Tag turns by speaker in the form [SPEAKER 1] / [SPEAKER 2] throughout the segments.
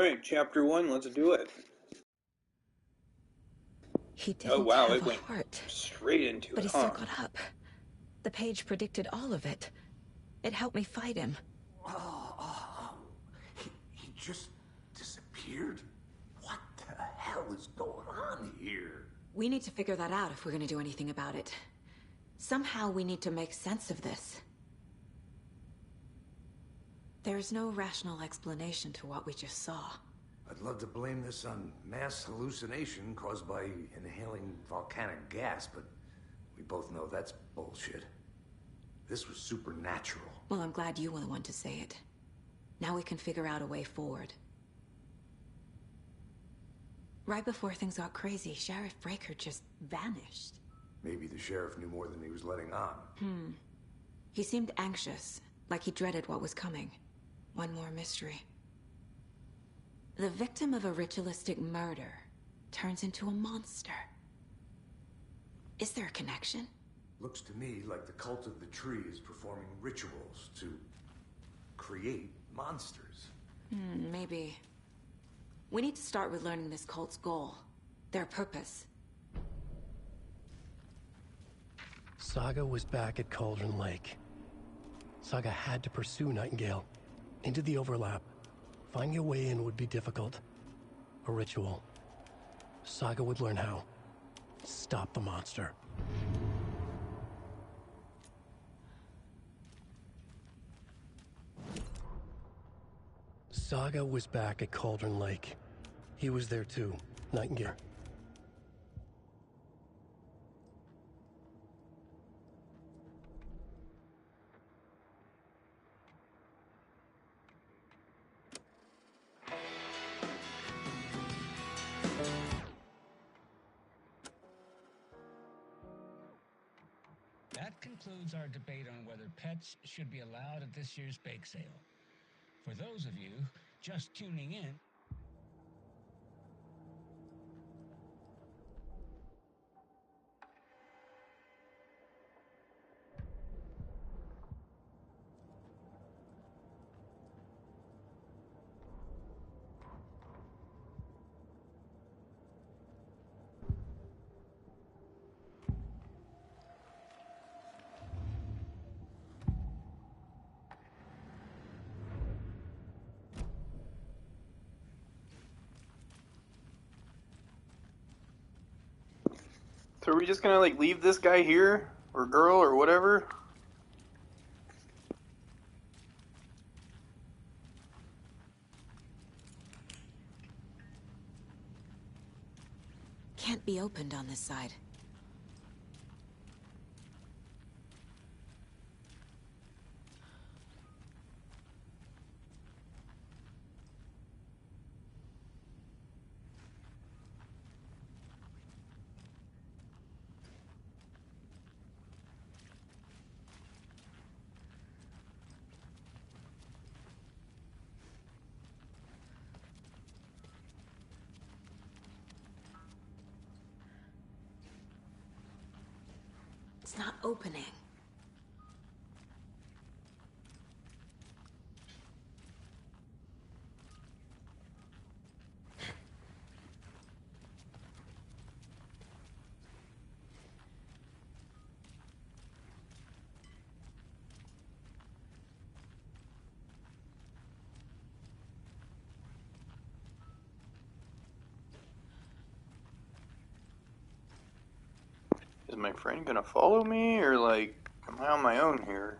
[SPEAKER 1] Alright, chapter 1, let's do it.
[SPEAKER 2] He didn't
[SPEAKER 1] Oh wow,
[SPEAKER 2] have
[SPEAKER 1] it
[SPEAKER 2] a
[SPEAKER 1] went
[SPEAKER 2] heart,
[SPEAKER 1] straight into
[SPEAKER 2] but
[SPEAKER 1] it,
[SPEAKER 2] he still
[SPEAKER 1] huh?
[SPEAKER 2] got up. The page predicted all of it. It helped me fight him.
[SPEAKER 3] He just disappeared? What the hell is going on here?
[SPEAKER 2] We need to figure that out if we're gonna do anything about it. Somehow we need to make sense of this. There's no rational explanation to what we just saw.
[SPEAKER 3] I'd love to blame this on mass hallucination caused by inhaling volcanic gas, but we both know that's bullshit. This was supernatural.
[SPEAKER 2] Well, I'm glad you were the one to say it. Now we can figure out a way forward. Right before things got crazy, Sheriff Breaker just vanished.
[SPEAKER 3] Maybe the sheriff knew more than he was letting on.
[SPEAKER 2] He seemed anxious, like he dreaded what was coming. One more mystery. The victim of a ritualistic murder turns into a monster. Is there a connection?
[SPEAKER 3] Looks to me like the cult of the tree is performing rituals to create monsters.
[SPEAKER 2] Maybe. We need to start with learning this cult's goal. Their purpose.
[SPEAKER 4] Saga was back at Cauldron Lake. Saga had to pursue Nightingale. Into the overlap. Finding a way in would be difficult. A ritual. Saga would learn how. Stop the monster. Saga was back at Cauldron Lake. He was there too, Nightingale.
[SPEAKER 5] That concludes our debate on whether pets should be allowed at this year's bake sale. For those of you just tuning in,
[SPEAKER 1] So are we just gonna like leave this guy here? Or girl or whatever?
[SPEAKER 2] Can't be opened on this side. It's not opening.
[SPEAKER 1] Is my friend gonna follow me, or like, am I on my own here?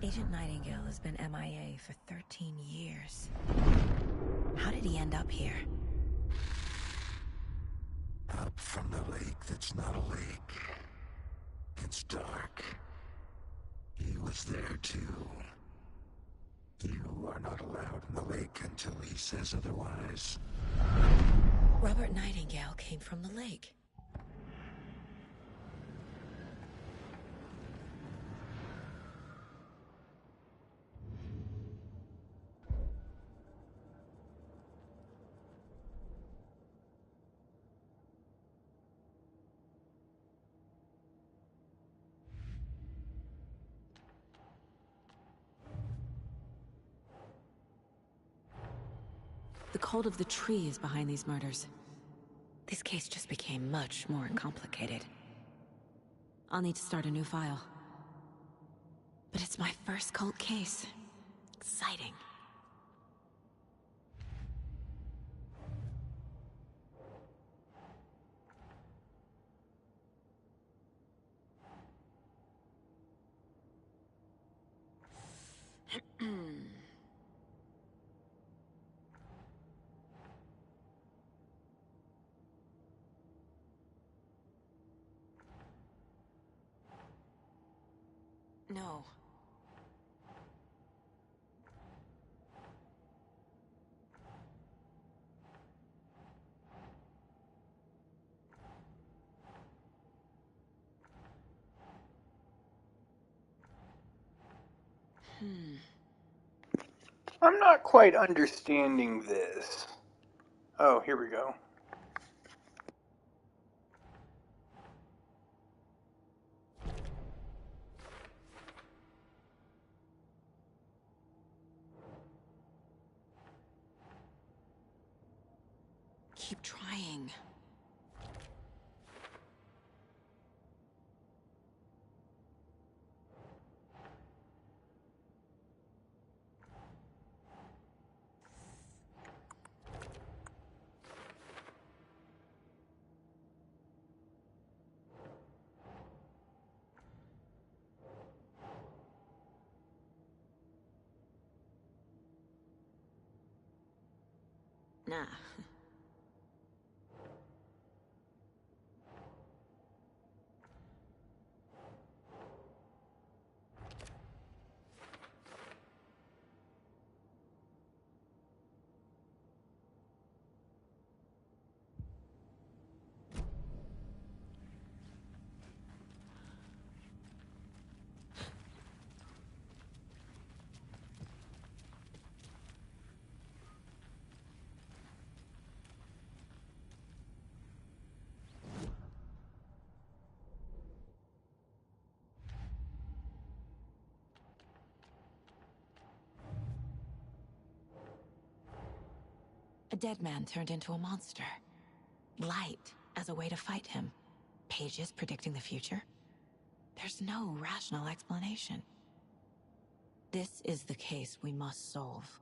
[SPEAKER 2] Agent Nightingale has been MIA for 13 years. How did he end up here?
[SPEAKER 6] Up from the lake that's not a lake. It's dark. He was there too. You are not allowed in the lake until he says otherwise.
[SPEAKER 2] Robert Nightingale came from the lake. cult of the tree is behind these murders. This case just became much more complicated. I'll need to start a new file. But it's my first cult case. Exciting. No.
[SPEAKER 1] I'm not quite understanding this. Oh, here we go.
[SPEAKER 2] Keep trying. Nah. A dead man turned into a monster. Light as a way to fight him. Pages predicting the future? There's no rational explanation. This is the case we must solve.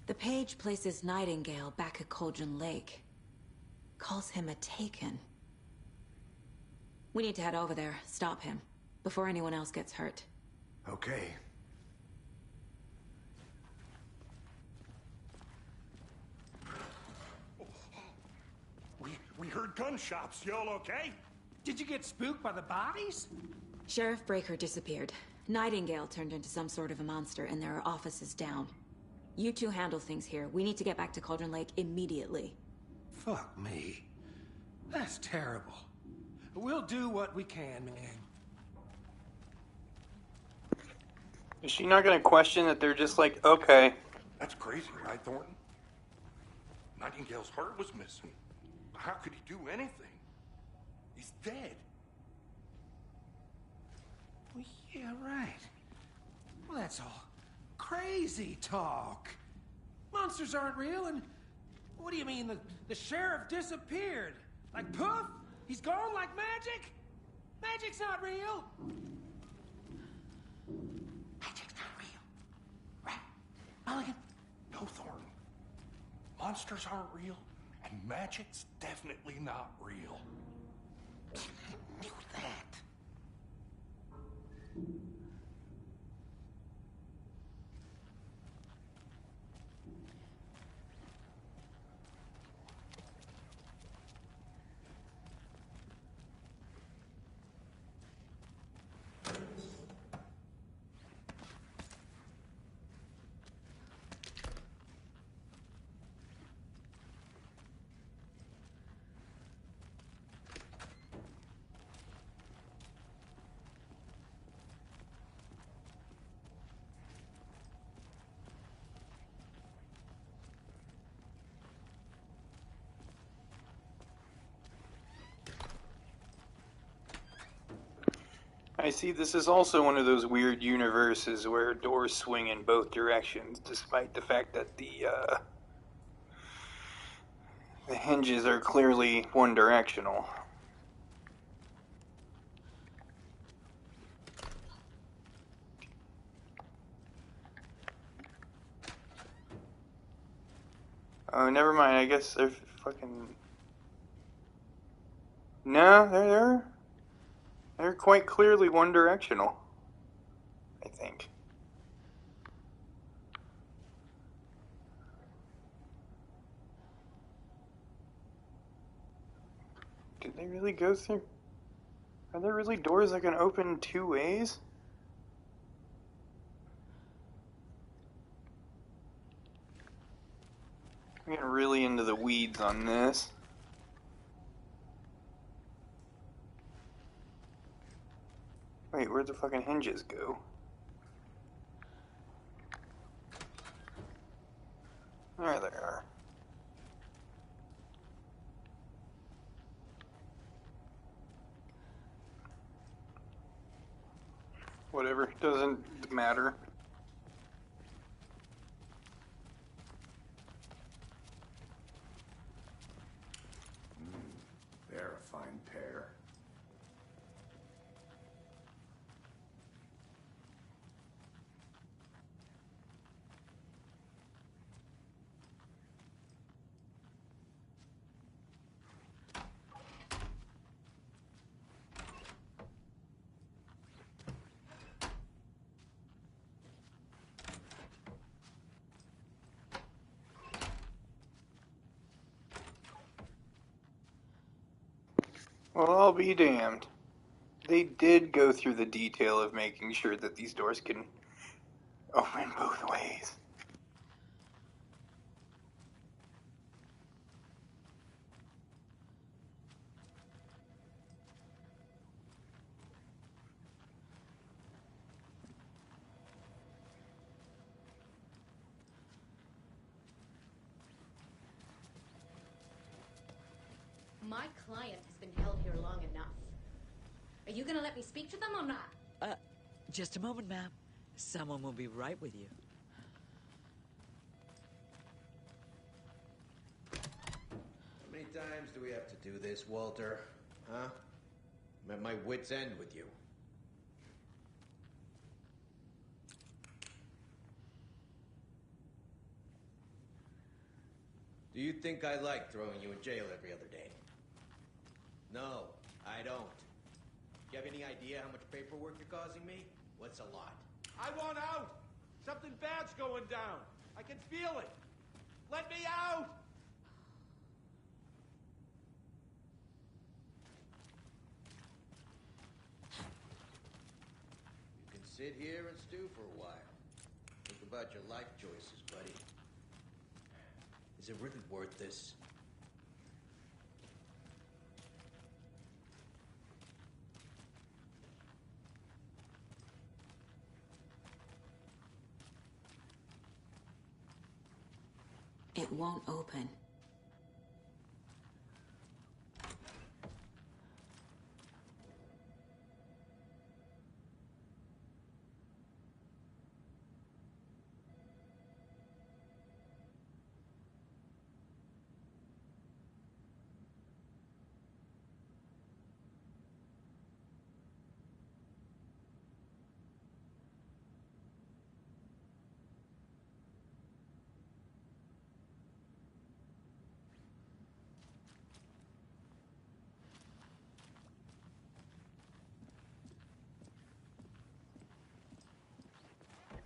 [SPEAKER 2] The page places Nightingale back at Cauldron Lake. Calls him a Taken. We need to head over there, stop him, before anyone else gets hurt.
[SPEAKER 3] Okay.
[SPEAKER 7] We heard gunshots. Y'all okay?
[SPEAKER 8] Did you get spooked by the bodies?
[SPEAKER 2] Sheriff Breaker disappeared. Nightingale turned into some sort of a monster, and there are offices down. You two handle things here. We need to get back to Cauldron Lake immediately.
[SPEAKER 8] Fuck me. That's terrible. We'll do what we can, man.
[SPEAKER 1] Is she not going to question that they're just like, okay.
[SPEAKER 7] That's crazy, right, Thornton? Nightingale's heart was missing. How could he do anything? He's dead.
[SPEAKER 8] Well, yeah, right. Well, that's all crazy talk. Monsters aren't real, and what do you mean the sheriff disappeared? Like poof? He's gone like magic? Magic's not real. Magic's not real. Right, Mulligan?
[SPEAKER 7] No, Thornton. Monsters aren't real, and magic's definitely not real.
[SPEAKER 8] I knew that.
[SPEAKER 1] I see this is also one of those weird universes where doors swing in both directions, despite the fact that the hinges are clearly one directional. Oh, never mind. I guess they're fucking. No, they're quite clearly one directional. I think. Did they really go through? Are there really doors that can open two ways? I'm getting really into the weeds on this. Wait, where'd the fucking hinges go? There they are. Whatever, doesn't matter.
[SPEAKER 3] They're a fine pair.
[SPEAKER 1] Well, I'll be damned. They did go through the detail of making sure that these doors can open both ways.
[SPEAKER 9] My client has been held here long enough. Are you gonna let me speak to them or not?
[SPEAKER 10] Just a moment, ma'am. Someone will be right with you.
[SPEAKER 11] How many times do we have to do this, Walter? Huh? I'm at my wit's end with you. Do you think I like throwing you in jail every other day? No, I don't. Do you have any idea how much paperwork you're causing me? What's a lot?
[SPEAKER 8] I want out! Something bad's going down. I can feel it. Let me out!
[SPEAKER 11] You can sit here and stew for a while. Think about your life choices, buddy. Is it really worth this?
[SPEAKER 2] It won't open.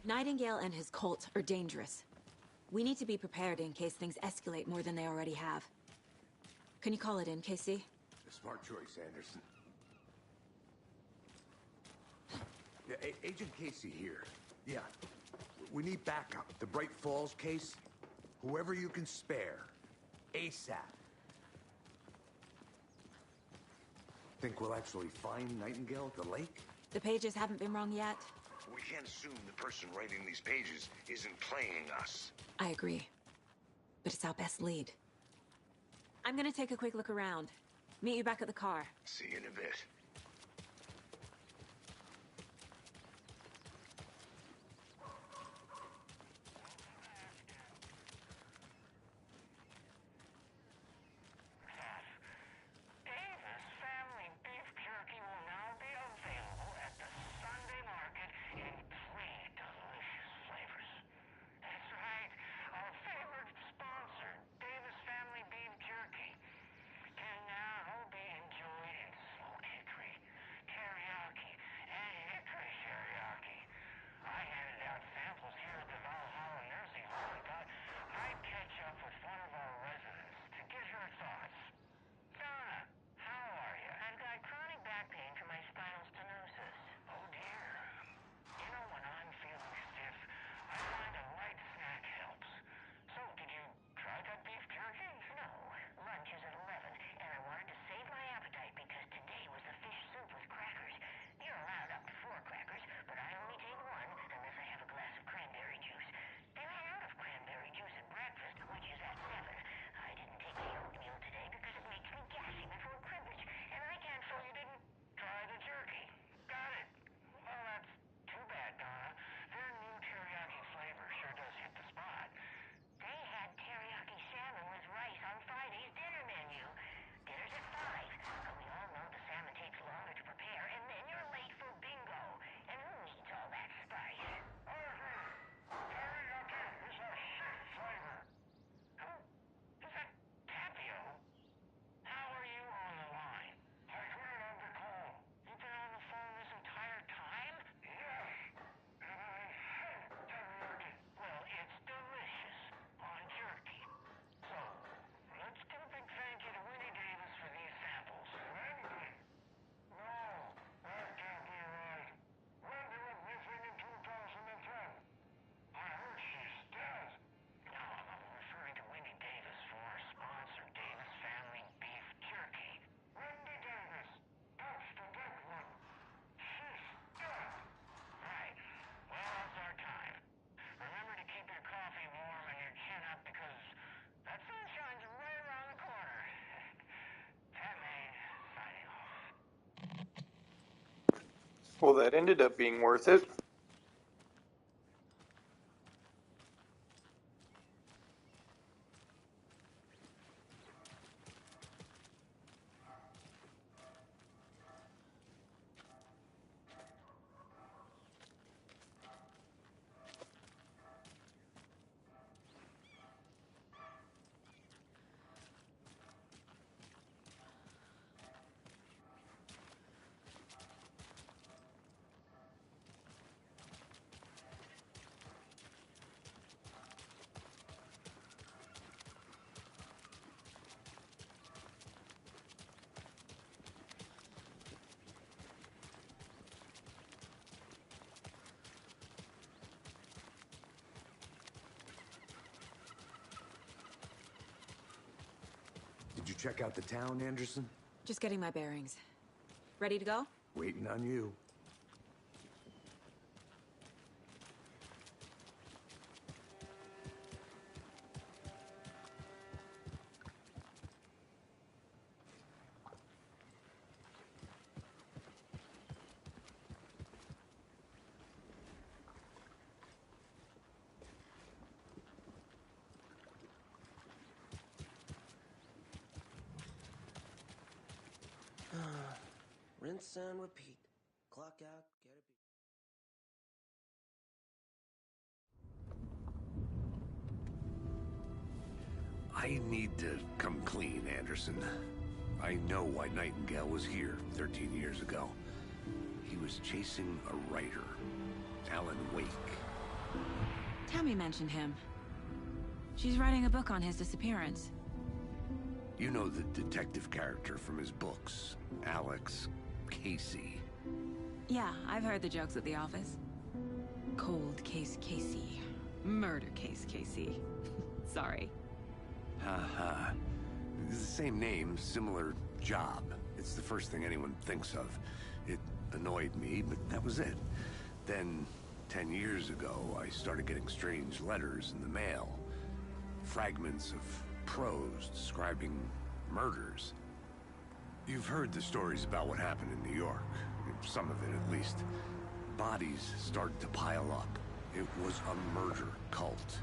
[SPEAKER 2] Nightingale and his cult are dangerous. We need to be prepared in case things escalate more than they already have. Can you call it in, KC?
[SPEAKER 3] A smart choice, Anderson. Yeah, Agent Casey here. Yeah. We need backup. The Bright Falls case. Whoever you can spare. ASAP. Think we'll actually find Nightingale at the lake?
[SPEAKER 2] The pages haven't been wrong yet.
[SPEAKER 6] We can't assume the person writing these pages isn't playing us.
[SPEAKER 2] I agree. But it's our best lead. I'm gonna take a quick look around. Meet you back at the car.
[SPEAKER 6] See you in a bit.
[SPEAKER 1] Well, that ended up being worth it.
[SPEAKER 3] Did you check out the town, Anderson?
[SPEAKER 2] Just getting my bearings. Ready to go?
[SPEAKER 3] Waiting on you.
[SPEAKER 12] Rinse and repeat. Clock out, get a beat.
[SPEAKER 3] I need to come clean, Anderson. I know why Nightingale was here 13 years ago. He was chasing a writer, Alan Wake.
[SPEAKER 2] Tammy mentioned him. She's writing a book on his disappearance.
[SPEAKER 3] You know the detective character from his books, Alex Casey.
[SPEAKER 2] Yeah, I've heard the jokes at the office. Cold case Casey. Murder case Casey. Sorry.
[SPEAKER 3] Haha. It's the same name, similar job. It's the first thing anyone thinks of. It annoyed me, but that was it. Then, 10 years ago, I started getting strange letters in the mail. Fragments of prose describing murders. You've heard the stories about what happened in New York. Some of it, at least. Bodies started to pile up. It was a murder cult.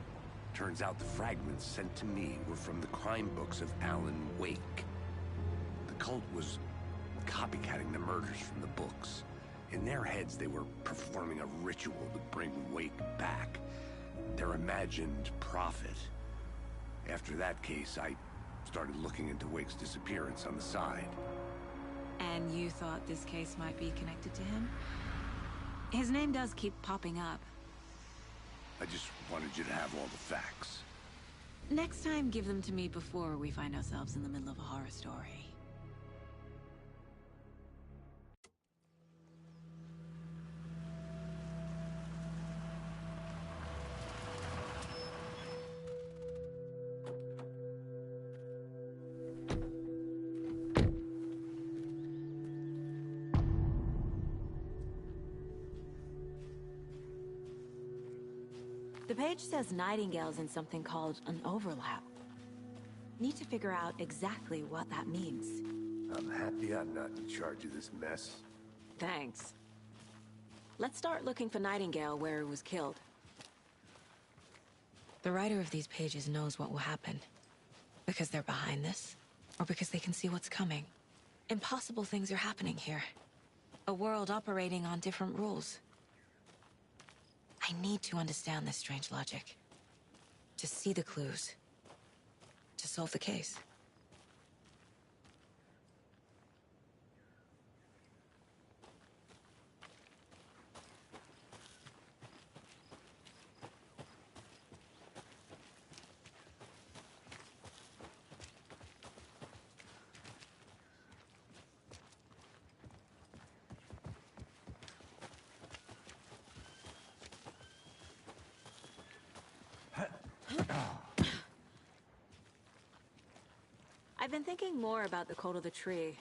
[SPEAKER 3] Turns out the fragments sent to me were from the crime books of Alan Wake. The cult was copycatting the murders from the books. In their heads, they were performing a ritual to bring Wake back. Their imagined prophet. After that case, I started looking into Wake's disappearance on the side.
[SPEAKER 2] And you thought this case might be connected to him? His name does keep popping up.
[SPEAKER 3] I just wanted you to have all the facts.
[SPEAKER 2] Next time, give them to me before we find ourselves in the middle of a horror story. The page says Nightingale's in something called an overlap. Need to figure out exactly what that means.
[SPEAKER 3] I'm happy I'm not in charge of this mess.
[SPEAKER 2] Thanks. Let's start looking for Nightingale where he was killed. The writer of these pages knows what will happen. Because they're behind this, or because they can see what's coming. Impossible things are happening here. A world operating on different rules. I need to understand this strange logic. To see the clues. To solve the case. I've been thinking more about the cult of the tree.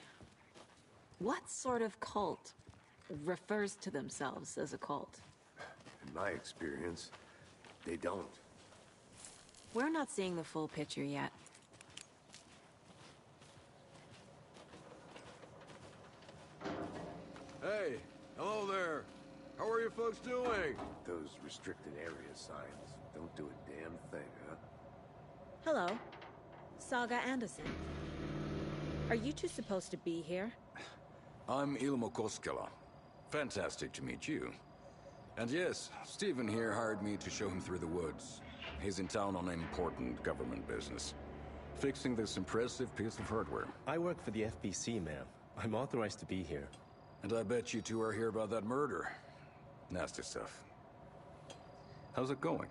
[SPEAKER 2] What sort of cult refers to themselves as a cult?
[SPEAKER 3] In my experience, they don't.
[SPEAKER 2] We're not seeing the full picture yet.
[SPEAKER 13] Hey, Hello there. How are you folks doing?
[SPEAKER 3] Those restricted area signs don't do a damn thing, huh?
[SPEAKER 14] Hello. Saga Anderson. Are you two supposed to be here?
[SPEAKER 13] I'm Ilmo Koskela. Fantastic to meet you. And yes, Stephen here hired me to show him through the woods. He's in town on important government business. Fixing this impressive piece of hardware.
[SPEAKER 15] I work for the FBC, ma'am. I'm authorized to be here.
[SPEAKER 13] And I bet you two are here about that murder. Nasty stuff. How's it going?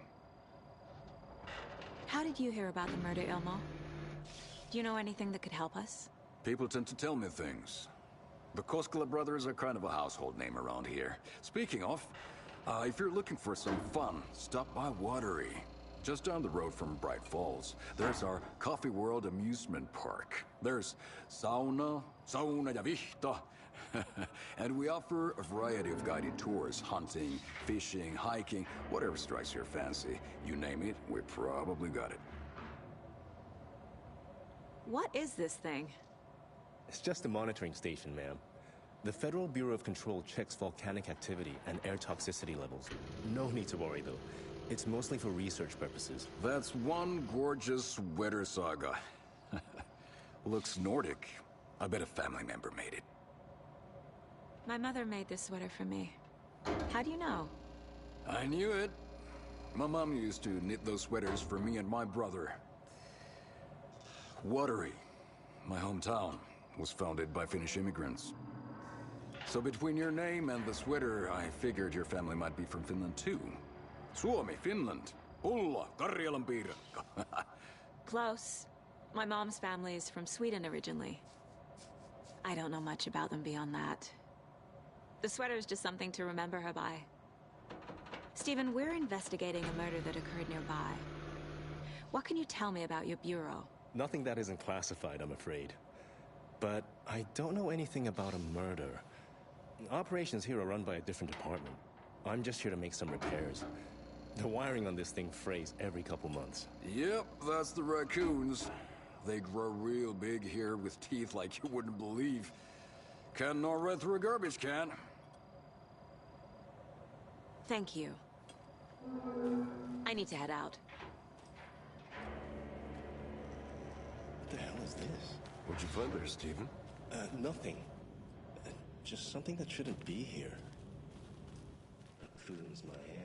[SPEAKER 2] How did you hear about the murder, Ilmo? Do you know anything that could help us?
[SPEAKER 13] People tend to tell me things. The Koskela brothers are kind of a household name around here. Speaking of, if you're looking for some fun, stop by Watery. Just down the road from Bright Falls, there's our Coffee World amusement park. There's sauna ja vihta. And we offer a variety of guided tours, hunting, fishing, hiking, whatever strikes your fancy. You name it, we probably got it.
[SPEAKER 2] What is this thing?
[SPEAKER 15] It's just a monitoring station, ma'am. The Federal Bureau of Control checks volcanic activity and air toxicity levels. No need to worry, though. It's mostly for research purposes.
[SPEAKER 13] That's one gorgeous sweater, Saga. Looks Nordic. I bet a family member made it.
[SPEAKER 2] My mother made this sweater for me. How do you know?
[SPEAKER 13] I knew it. My mom used to knit those sweaters for me and my brother. Watery, my hometown, was founded by Finnish immigrants. So between your name and the sweater, I figured your family might be from Finland too. Suomi, Finland. Ulla, Karjalan piirakka.
[SPEAKER 2] Close. My mom's family is from Sweden originally. I don't know much about them beyond that. The sweater is just something to remember her by. Stephen, we're investigating a murder that occurred nearby. What can you tell me about your bureau?
[SPEAKER 15] Nothing that isn't classified, I'm afraid. But I don't know anything about a murder. Operations here are run by a different department. I'm just here to make some repairs. The wiring on this thing frays every couple months.
[SPEAKER 13] Yep, that's the raccoons. They grow real big here with teeth like you wouldn't believe. Can't gnaw right through a garbage can.
[SPEAKER 2] Thank you. I need to head out.
[SPEAKER 15] What the hell is this?
[SPEAKER 3] What'd you find there, Stephen?
[SPEAKER 15] Nothing. Just something that shouldn't be here. Ruins my hair.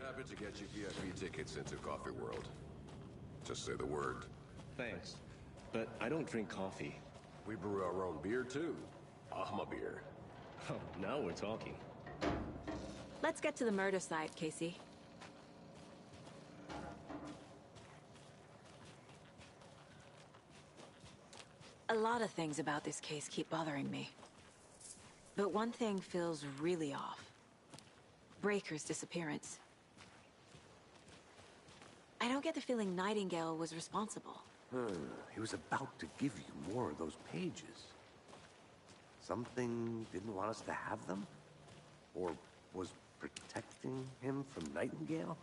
[SPEAKER 3] Happy to get you VIP tickets into Coffee World. Just say the word.
[SPEAKER 15] Thanks. But I don't drink coffee.
[SPEAKER 3] We brew our own beer, too. Ahma beer.
[SPEAKER 15] Oh, now we're talking.
[SPEAKER 2] Let's get to the murder site, Casey. A lot of things about this case keep bothering me. But one thing feels really off. Breaker's disappearance. I don't get the feeling Nightingale was responsible.
[SPEAKER 3] He was about to give you more of those pages. Something didn't want us to have them? Or was protecting him from Nightingale?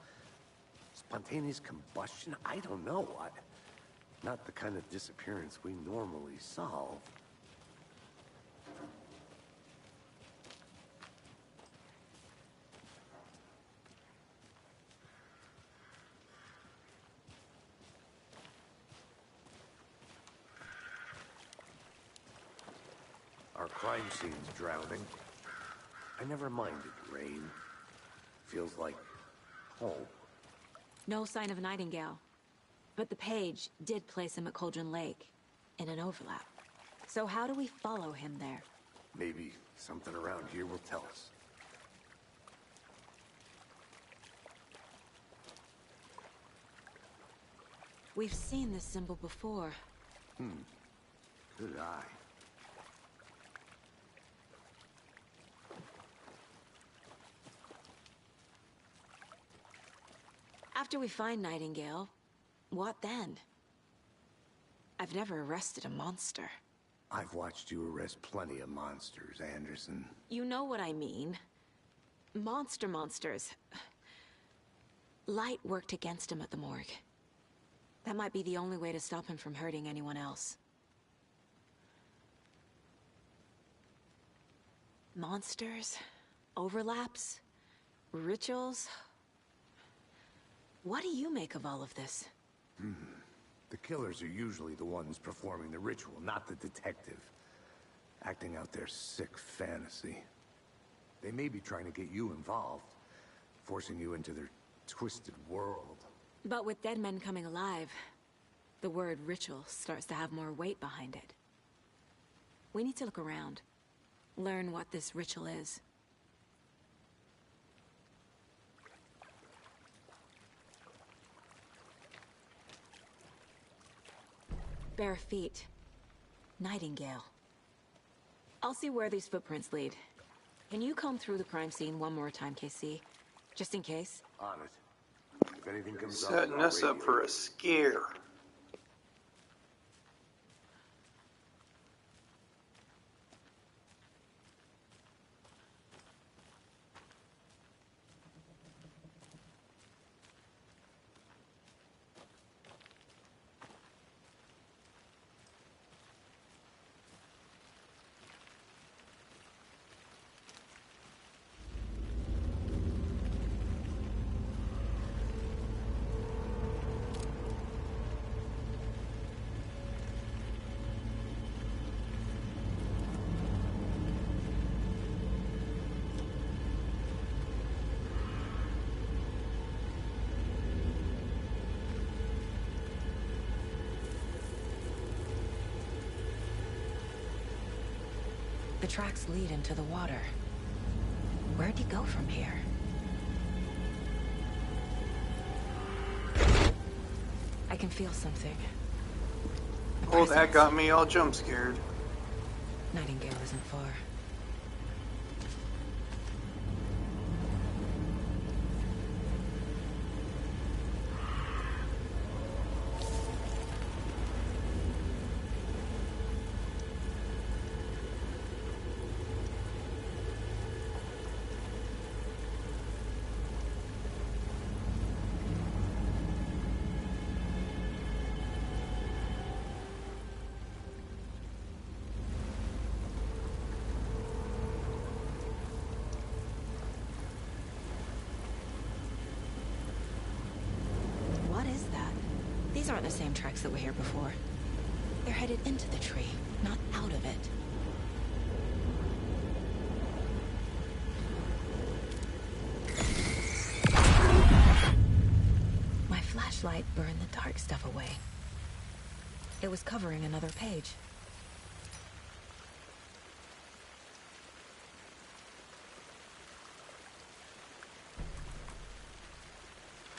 [SPEAKER 3] Spontaneous combustion? I don't know. Not the kind of disappearance we normally solve. Our crime scene's drowning. I never minded rain. Feels like home.
[SPEAKER 2] No sign of Nightingale. But the page did place him at Cauldron Lake, in an overlap. So how do we follow him there?
[SPEAKER 3] Maybe something around here will tell us.
[SPEAKER 2] We've seen this symbol before.
[SPEAKER 3] Good eye.
[SPEAKER 2] After we find Nightingale, What then? I've never arrested a monster.
[SPEAKER 3] I've watched you arrest plenty of monsters, Anderson.
[SPEAKER 2] You know what I mean. Monsters. Light worked against him at the morgue. That might be the only way to stop him from hurting anyone else. Monsters, overlaps, rituals. What do you make of all of this?
[SPEAKER 3] The killers are usually the ones performing the ritual, not the detective. Acting out their sick fantasy. They may be trying to get you involved, forcing you into their twisted world.
[SPEAKER 2] But with dead men coming alive, the word ritual starts to have more weight behind it. We need to look around. Learn what this ritual is. Bare feet. Nightingale. I'll see where these footprints lead. Can you comb through the crime scene one more time, KC? Just in case?
[SPEAKER 3] On it. If anything comes up,
[SPEAKER 1] Setting us up for a scare.
[SPEAKER 2] The tracks lead into the water. Where'd he go from here? I can feel something.
[SPEAKER 1] Oh, that got me all jump scared.
[SPEAKER 2] Nightingale isn't far. What is that? These aren't the same tracks that were here before. They're headed into the tree, not out of it. My flashlight burned the dark stuff away. It was covering another page.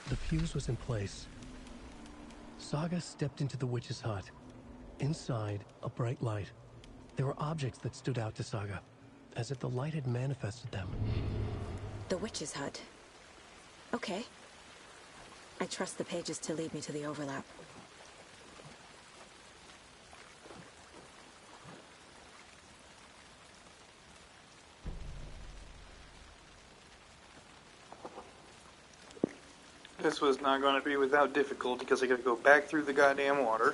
[SPEAKER 4] The fuse was in place. Saga stepped into the witch's hut. Inside, a bright light. There were objects that stood out to Saga, as if the light had manifested them.
[SPEAKER 2] The witch's hut. Okay. I trust the pages to lead me to the overlap.
[SPEAKER 1] This was not going to be without difficulty because I got to go back through the goddamn water.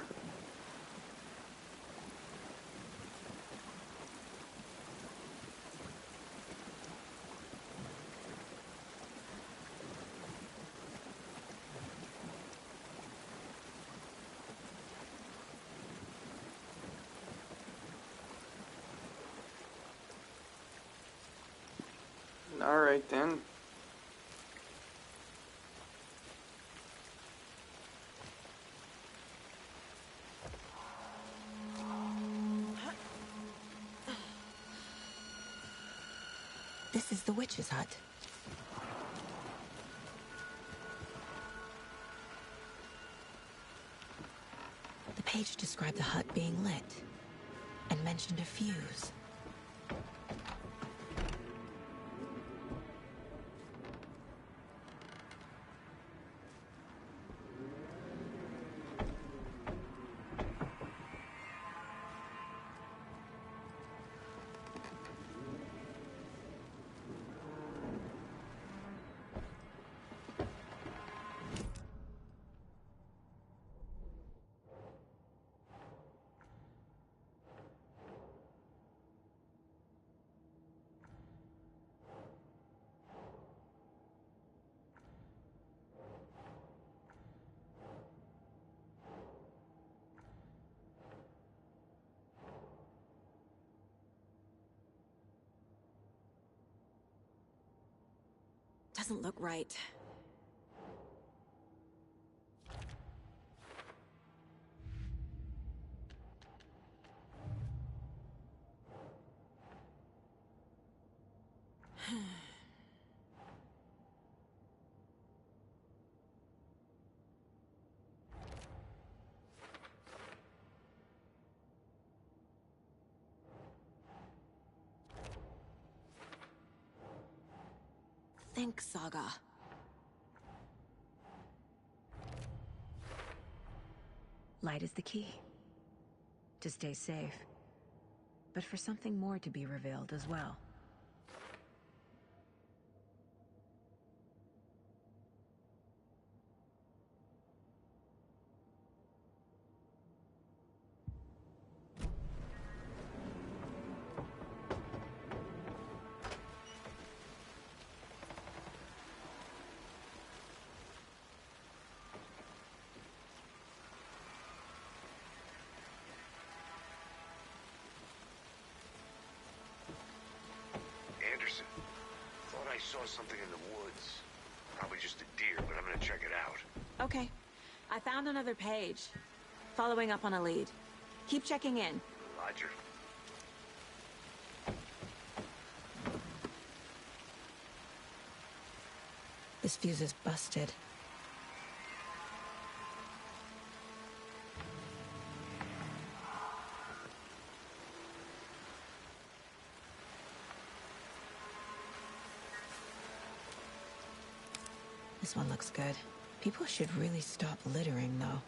[SPEAKER 1] All right then.
[SPEAKER 2] This is the witch's hut. The page described the hut being lit and mentioned a fuse. doesn't look right. Think, Saga.
[SPEAKER 16] Light is the key. To stay safe. But for something more to be revealed as well.
[SPEAKER 3] Anderson, thought I saw something in the woods. Probably just a deer, but I'm gonna check it out.
[SPEAKER 2] Okay. I found another page. Following up on a lead. Keep checking in.
[SPEAKER 3] Roger.
[SPEAKER 2] This fuse is busted. This one looks good. People should really stop littering, though.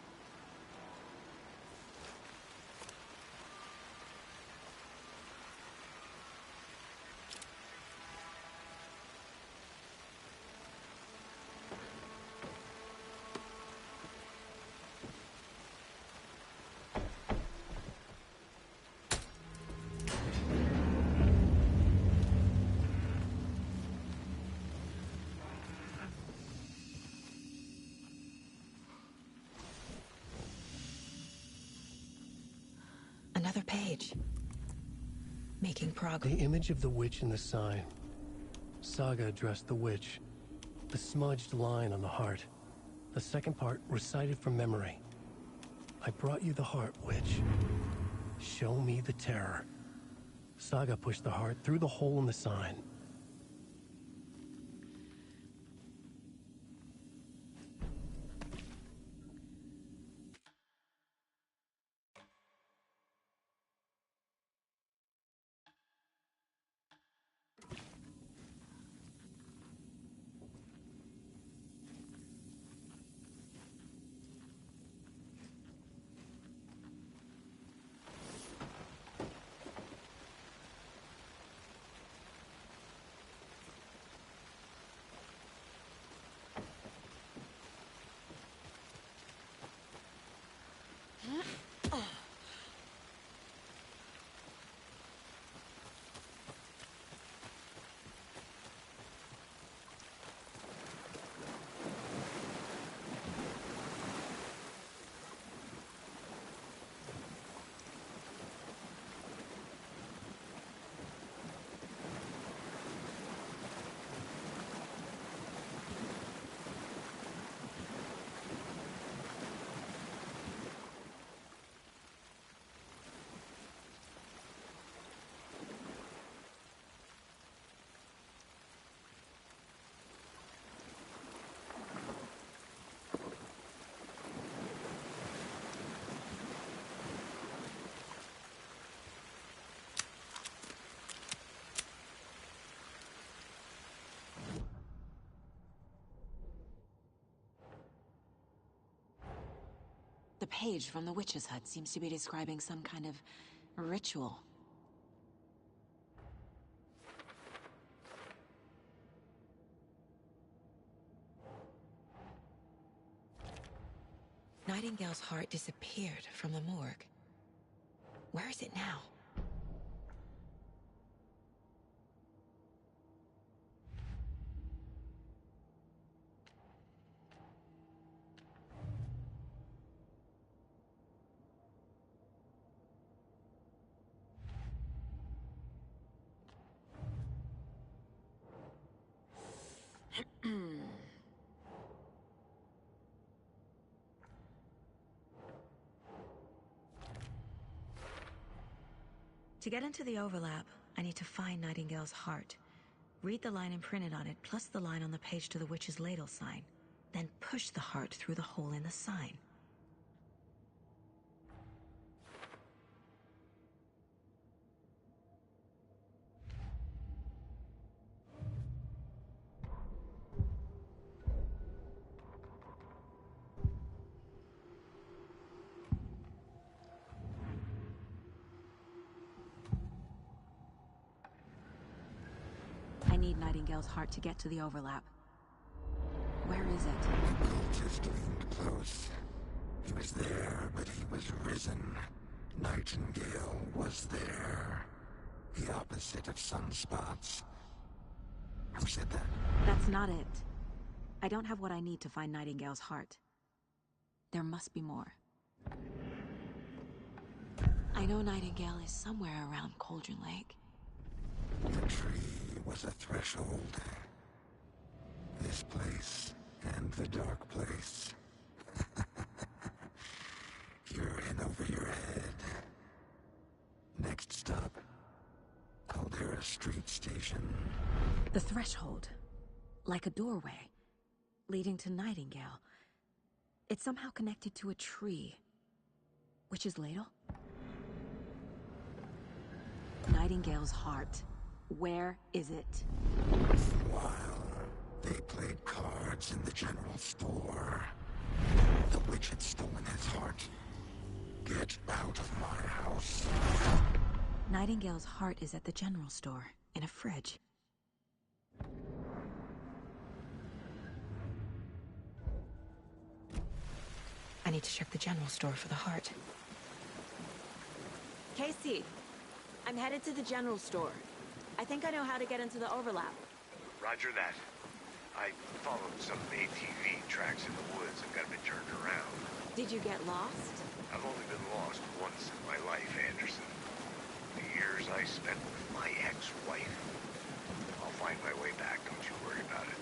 [SPEAKER 2] Another page. Making progress.
[SPEAKER 4] The image of the witch in the sign. Saga addressed the witch. The smudged line on the heart. The second part recited from memory. I brought you the heart, witch. Show me the terror. Saga pushed the heart through the hole in the sign.
[SPEAKER 2] The page from the witch's hut seems to be describing some kind of ritual. Nightingale's heart disappeared from the morgue. Where is it now?
[SPEAKER 16] To get into the overlap, I need to find Nightingale's heart. Read the line imprinted on it, plus the line on the page to the witch's ladle sign. Then push the heart through the hole in the sign. I need Nightingale's heart to get to the overlap. Where is it?
[SPEAKER 6] The cultist leaned close. He was there, but he was risen. Nightingale was there. The opposite of sunspots. Who said that?
[SPEAKER 16] That's not it. I don't have what I need to find Nightingale's heart. There must be more. I know Nightingale is somewhere around Cauldron Lake.
[SPEAKER 6] The tree was a threshold. This place and the dark place. You're in over your head. Next stop, Caldera Street Station.
[SPEAKER 16] The threshold. Like a doorway. Leading to Nightingale. It's somehow connected to a tree. Witch's ladle? Nightingale's heart. Where is it?
[SPEAKER 6] While they played cards in the general store, the witch had stolen his heart. Get out of my house.
[SPEAKER 16] Nightingale's heart is at the general store, in a fridge. I need to check the general store for the heart. Casey, I'm headed to the general store. I think I know how to get into the overlap.
[SPEAKER 3] Roger that. I followed some ATV tracks in the woods and got a bit turned around.
[SPEAKER 16] Did you get lost?
[SPEAKER 3] I've only been lost once in my life, Anderson. The years I spent with my ex-wife. I'll find my way back, don't you worry about it.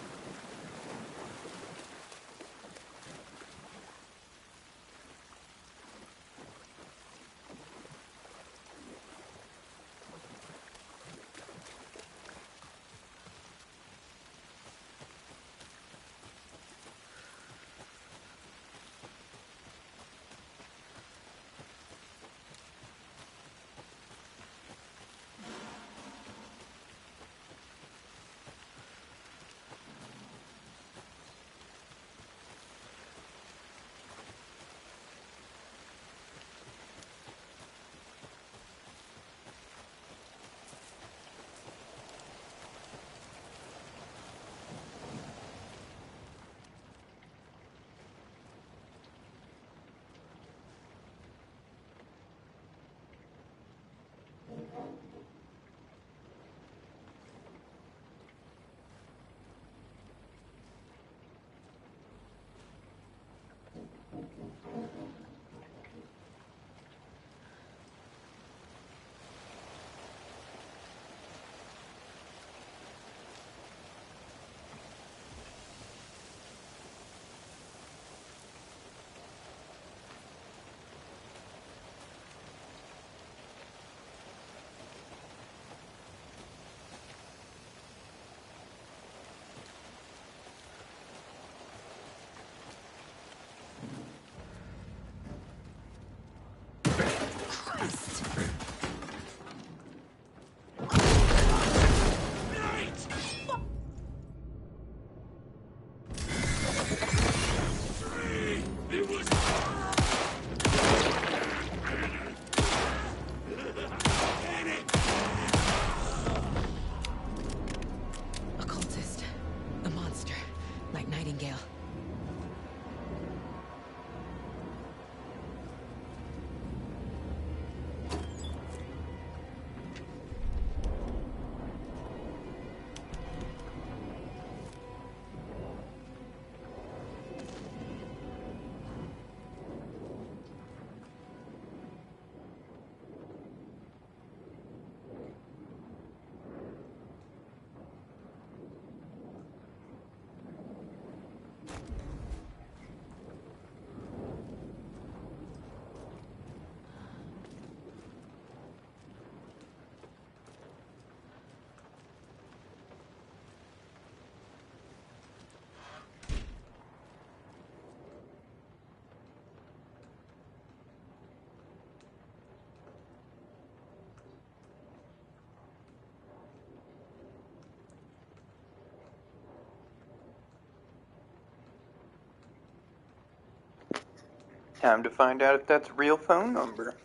[SPEAKER 1] Time to find out if that's a real phone number.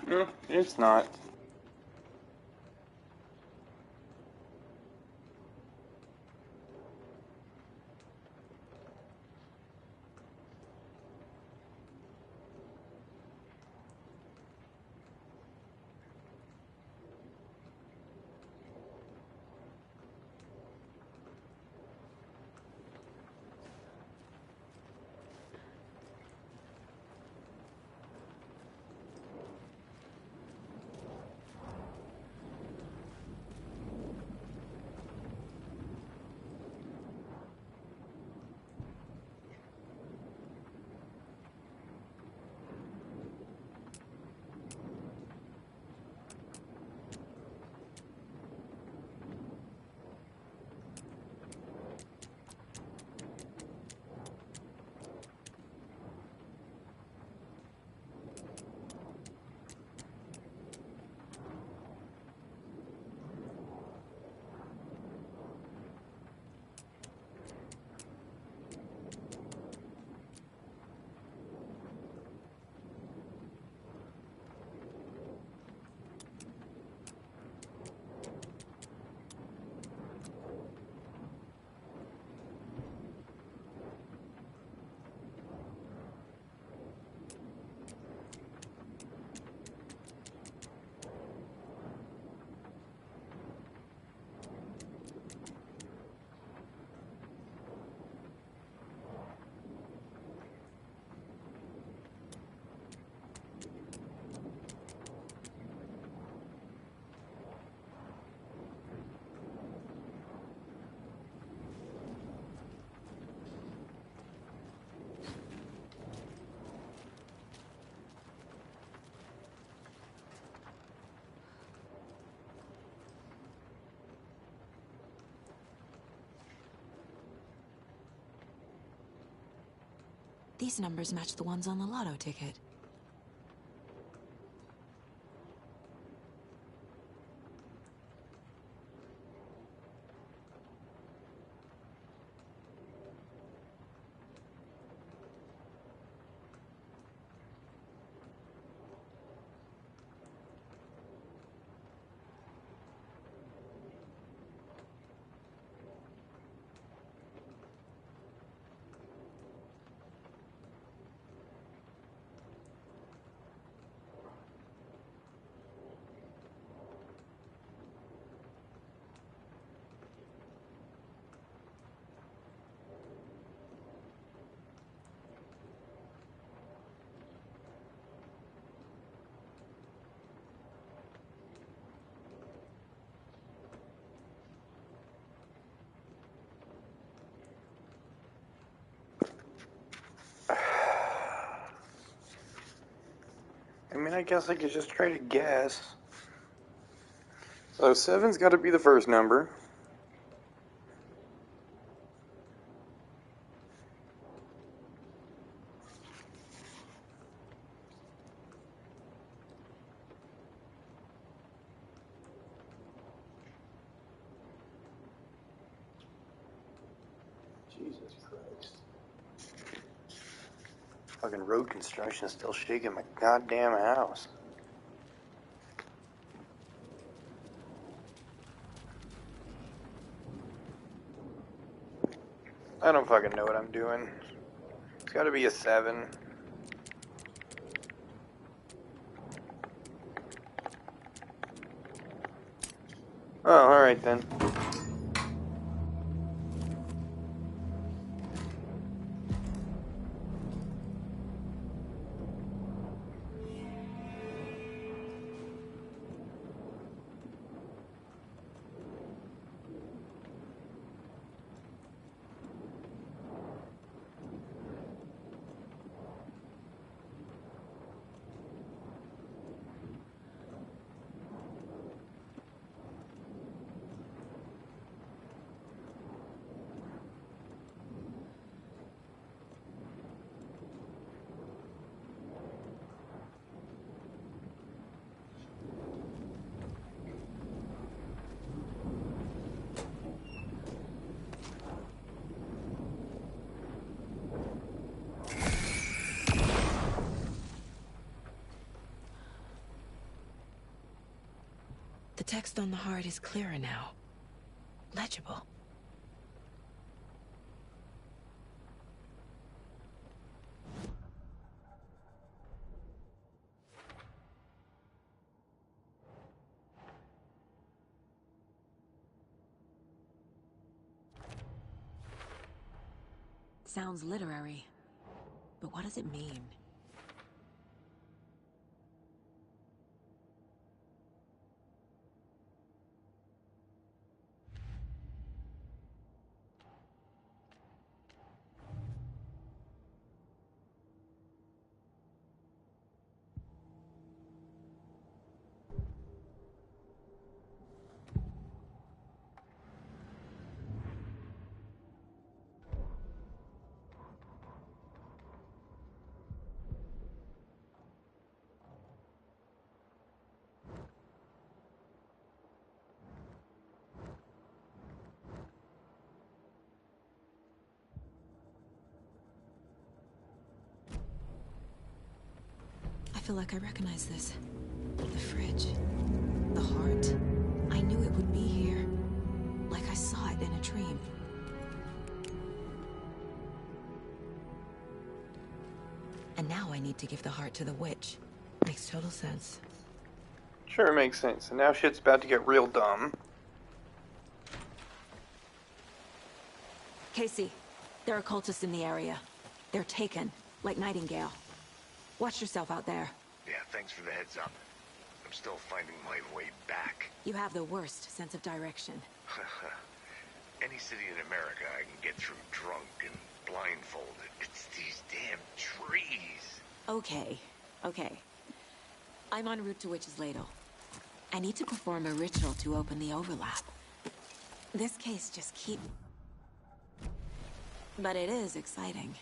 [SPEAKER 1] No, it's not.
[SPEAKER 2] These numbers match the ones on the lotto ticket.
[SPEAKER 1] I mean, I guess I could just try to guess. So 7's got to be the first number. Jesus Christ. Fucking road construction is still shaking my goddamn house. I don't fucking know what I'm doing. It's gotta be a 7. Oh, alright then.
[SPEAKER 2] The text on the heart is clearer now. Legible. Sounds literary. But what does it mean? I feel like I recognize this. The fridge. The heart. I knew it would be here. Like I saw it in a dream. And now I need to give the heart to the witch. Makes total sense.
[SPEAKER 1] Sure makes sense. And now shit's about to get real dumb.
[SPEAKER 2] Casey, there are cultists in the area. They're taken, like Nightingale. Watch yourself out there.
[SPEAKER 3] Yeah, thanks for the heads up. I'm still finding my way back.
[SPEAKER 2] You have the worst sense of direction.
[SPEAKER 3] Any city in America I can get through drunk and blindfolded. It's these damn trees.
[SPEAKER 2] Okay. I'm en route to Witch's Ladle. I need to perform a ritual to open the overlap. This case just keep... But it is exciting.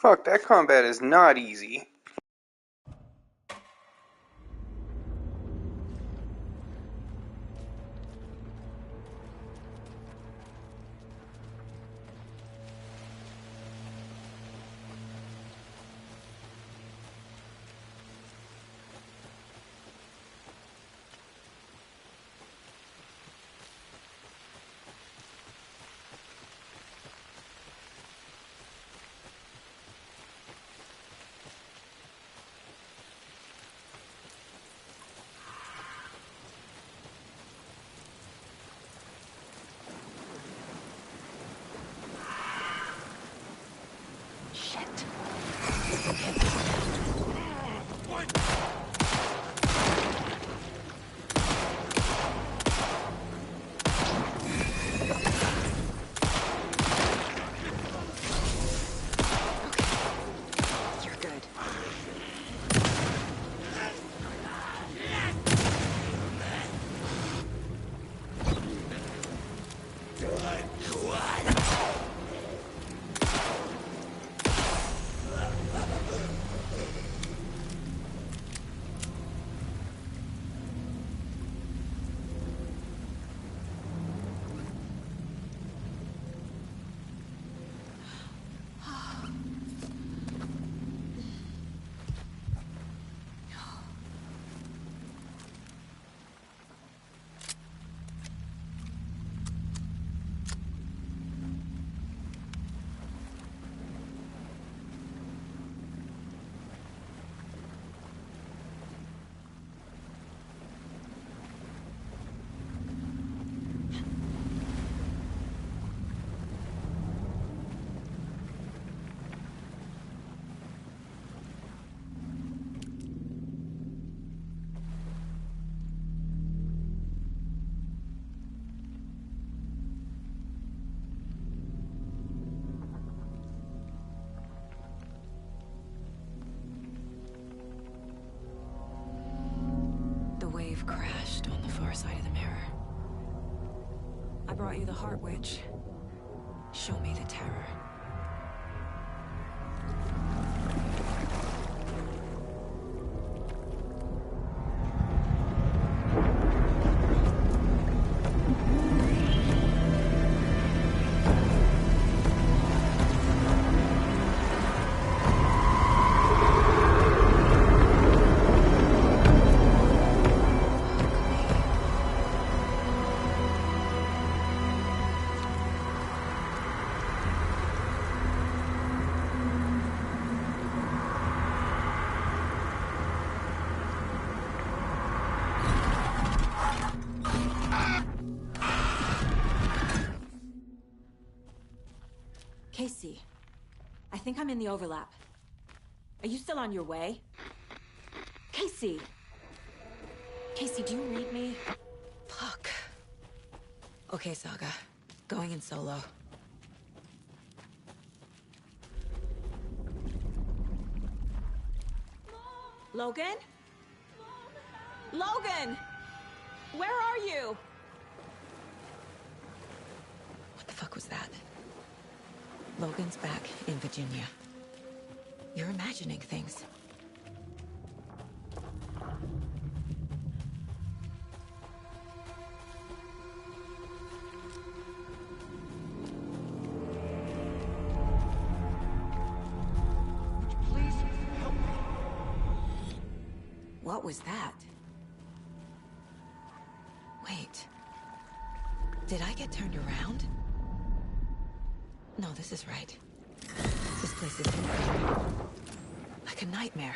[SPEAKER 1] Fuck, that combat is not easy.
[SPEAKER 2] wave crashed on the far side of the mirror. I brought you the Heart Witch. Show me the terror. Casey, I think I'm in the overlap. Are you still on your way? Casey! Casey, do you read me? Fuck. Okay, Saga. Going in solo. Logan? Logan! Where are you? What the fuck was that? Logan's back in Virginia. You're imagining things.
[SPEAKER 8] Please help me.
[SPEAKER 2] What was that? Wait. Did I get turned around? No, this is right. This place is like a nightmare.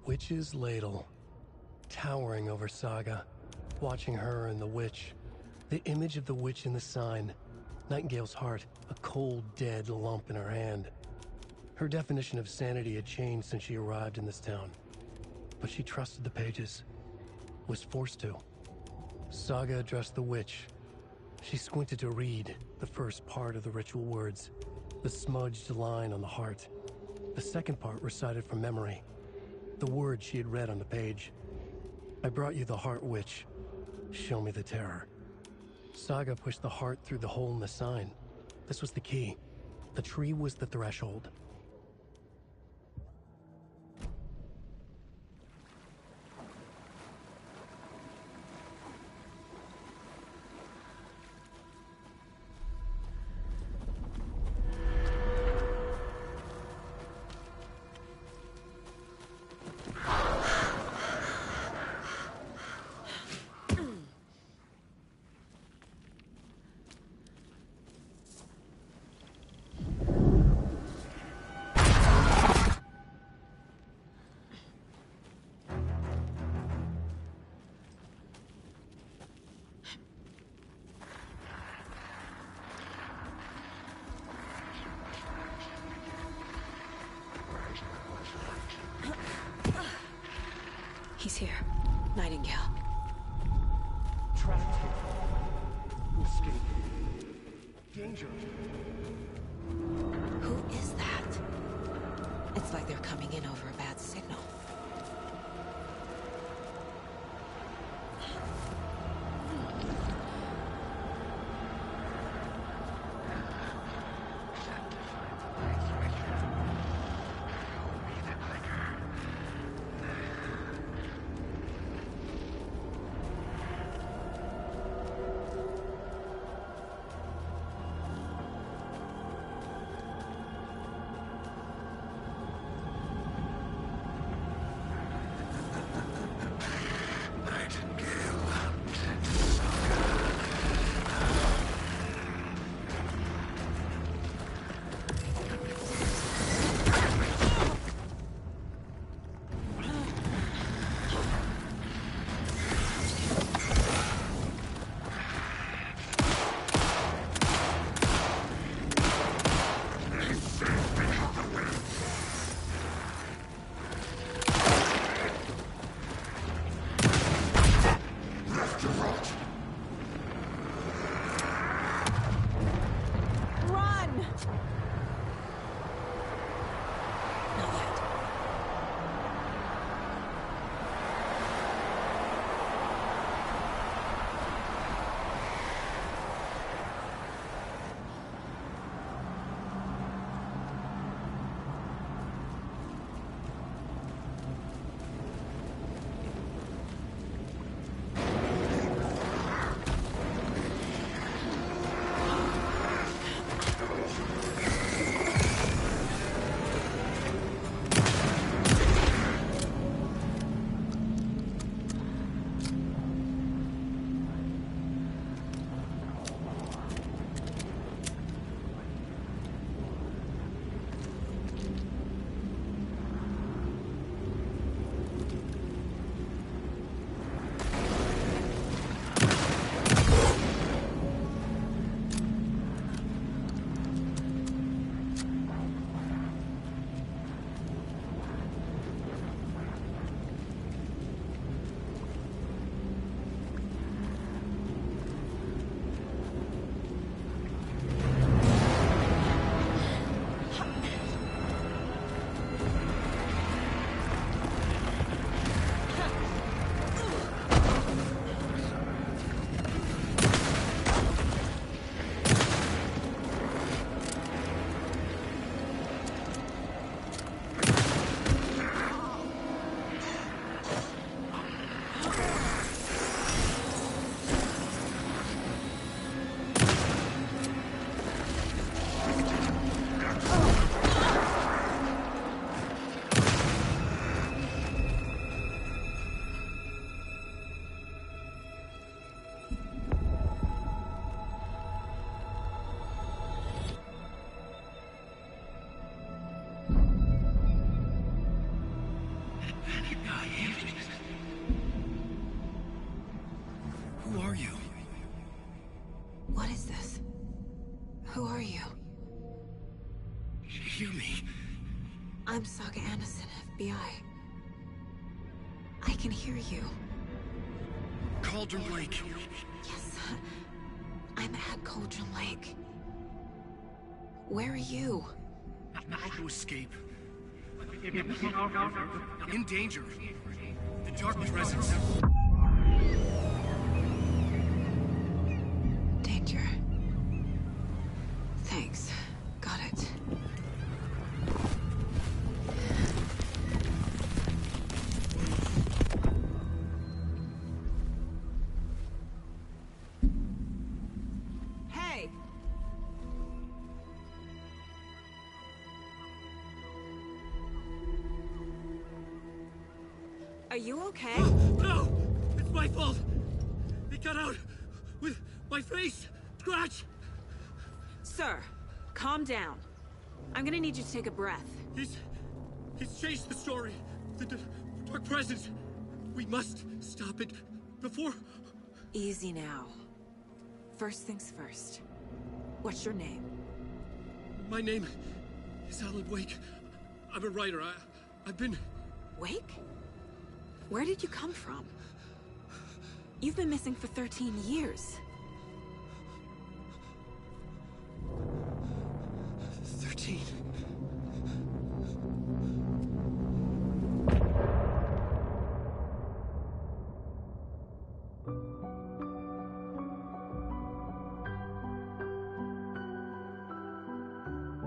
[SPEAKER 4] Witch's ladle, towering over Saga, watching her and the witch. The image of the witch in the sign. Nightingale's heart, a cold, dead lump in her hand. Her definition of sanity had changed since she arrived in this town. But she trusted the pages. Was forced to. Saga addressed the witch. She squinted to read the first part of the ritual words. The smudged line on the heart. The second part recited from memory. The words she had read on the page. I brought you the Heart Witch. Show me the terror. Saga pushed the heart through the hole in the sign. This was the key. The tree was the threshold.
[SPEAKER 2] He's here. Nightingale.
[SPEAKER 8] Trapped here. Escape. Danger.
[SPEAKER 2] Who is that? It's like they're coming in over a bad signal. I'm Saga Anderson, FBI. I can hear you.
[SPEAKER 13] Cauldron Lake.
[SPEAKER 2] Yes, I'm at Cauldron Lake. Where are you?
[SPEAKER 13] To escape. In danger. The Dark Presence.
[SPEAKER 2] Danger. Thanks. Got it. Hey! Are you okay?
[SPEAKER 17] No! It's my fault! It got out with my face! Scratch!
[SPEAKER 2] Sir, calm down. I'm gonna need you to take a breath.
[SPEAKER 17] He's changed the story. The Dark Presence. We must stop it before...
[SPEAKER 2] Easy now. First things first. What's your name?
[SPEAKER 17] My name is Alan Wake. I'm a writer. I've been...
[SPEAKER 2] Wake? Where did you come from? You've been missing for 13 years.